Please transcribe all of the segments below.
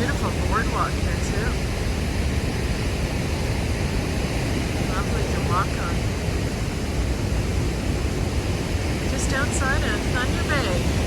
beautiful boardwalk here too. Lovely to walk on. Just outside of Thunder Bay.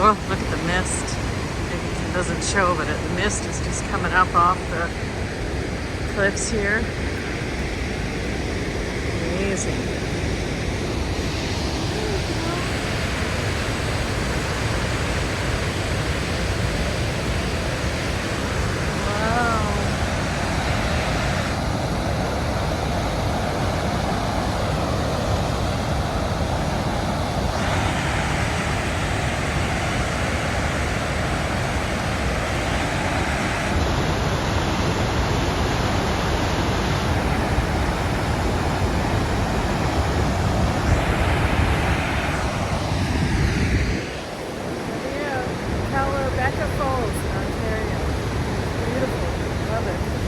Oh, look at the mist. It doesn't show, but the mist is just coming up off the cliffs here. Amazing. Becca Falls in Ontario. Beautiful. Love it.